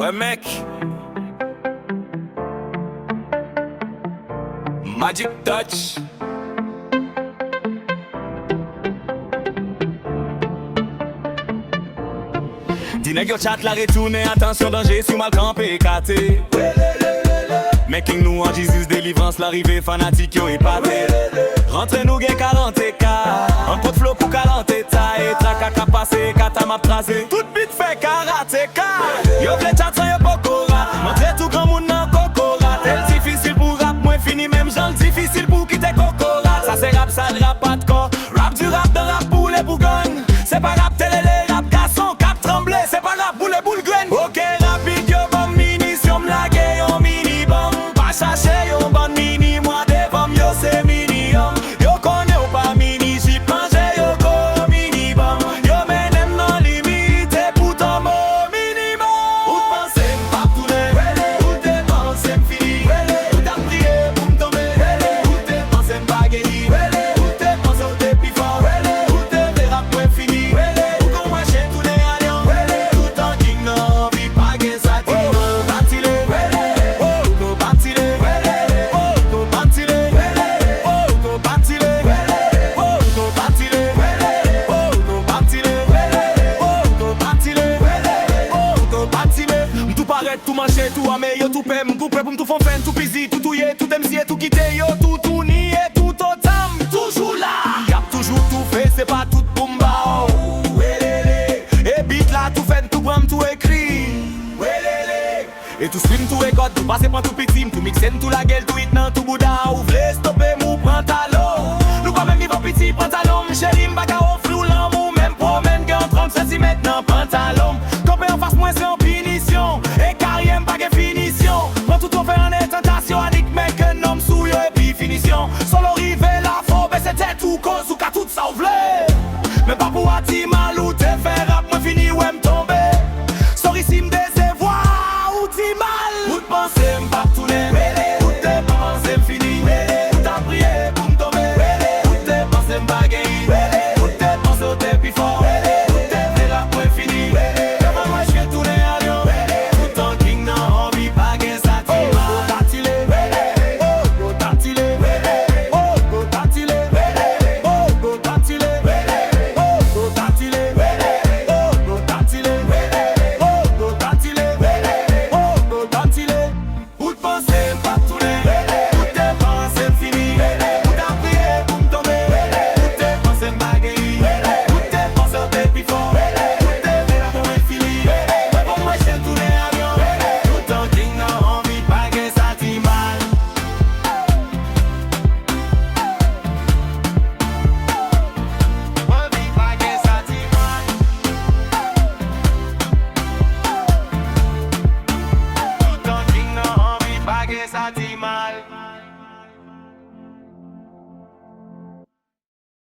Ouais mec, Magic Touch. Dîner yo chat la retourne, attention danger sous mal campé katé. Making nous en Jesus délivrance, l'arrivée fanatique yo épaté. Rentrez nous gen 40K, un pot de flow pour 40 états. Et traka passé, kata m'a tracé. Tout bit fait karatéka. Yo vle chat sans yo pokora. Montrez tout grand moun nan kokora. Tel difficile pour rap, moins fini même genre difficile pour quitter kokora. Ça c'est rap, ça rap pas de corps. Rap du rap de rap pour les bougons. C'est pas rap télé, les rap garçon, cap tremblé. C'est pas rap pour les boules graines. Ok rapide yo bon munition, m'lague yon mini bomb. Pas chercher yon bon mini, moi devant yo c'est minimum. Yo connais ou pas mini, j'y plonge yo go mini bomb. Yo menem non limite pour ton mot minimum. Ou t'pense m'pap tourner, ou t'pense m'fini, ou t'as prié pour m'tomber, ou t'pense m'bageli, ou t'pense au dépi fort, ou t'es rap moins fini, ou qu'on marche tourner à Lyon, tout en king non vit pas gain ça dit non batile, go batile, go batile, go batile, go batile, go batile, go batile, go batile. M'tou paraît, tout marcher, tout amé, yo tout paie, m'couper pour m'tou font fin, tout busy, tout touyer, tout MCA, tout quitter, yo tout nier, tout autant, toujours là. Cap toujours tout fait, c'est pas tout bomba. Et beat là, tout fait, tout bram, tout écrit. Et tout stream, tout écoute, tout passe par tout petit, tout mixen, tout la gueule, tout hit nan, tout bouddha. Ouvre, stopper, mou, pantalon. Nous quand même vivons petit pantalon, chérie, m'baga au flou, l'amour, même promène, qu'en 30 cm dans pantalon. Compé en face, moins c'est en punition. Et carrière, pas de finition. Prends tout on fait en tentation, Annick, mec, un homme sous yo, et puis finition. Solo rive, la faux, mais c'était tout cause, ou qu'à tout ça ouvre. Mais pas pour ati mal ou te faire rap, moi fini ou m'tomber. Sorry si m'décevoir ou ti mal. Ou t'pense m'pap tourner, ou te pense m'fini, ou t'as prié pour m'tomber, ou te pense m'bagayi, ou te pense au dépi fort, ou te fait rap moins fini. Comment moi j'fais tourner à Lyon, tout en king nan envie pas gain ça ti mal. Tatile, go tatile, go tatile, go tatile, go tatile, go tatile, go tatile, go tatile. Ou t'pense m'pas tourner, ou te pense m'fini, ou t'as prié pour m'tomber, ou te pense m'bagayi, ou te pense au dépi fort, ou te fait la moins fini. Pour moi j'fais tourner à Lyon, tout en king nan envie pas gain ça ti mal. Envie pas gain ça ti mal. Tout en king nan envie pas gain ça ti mal.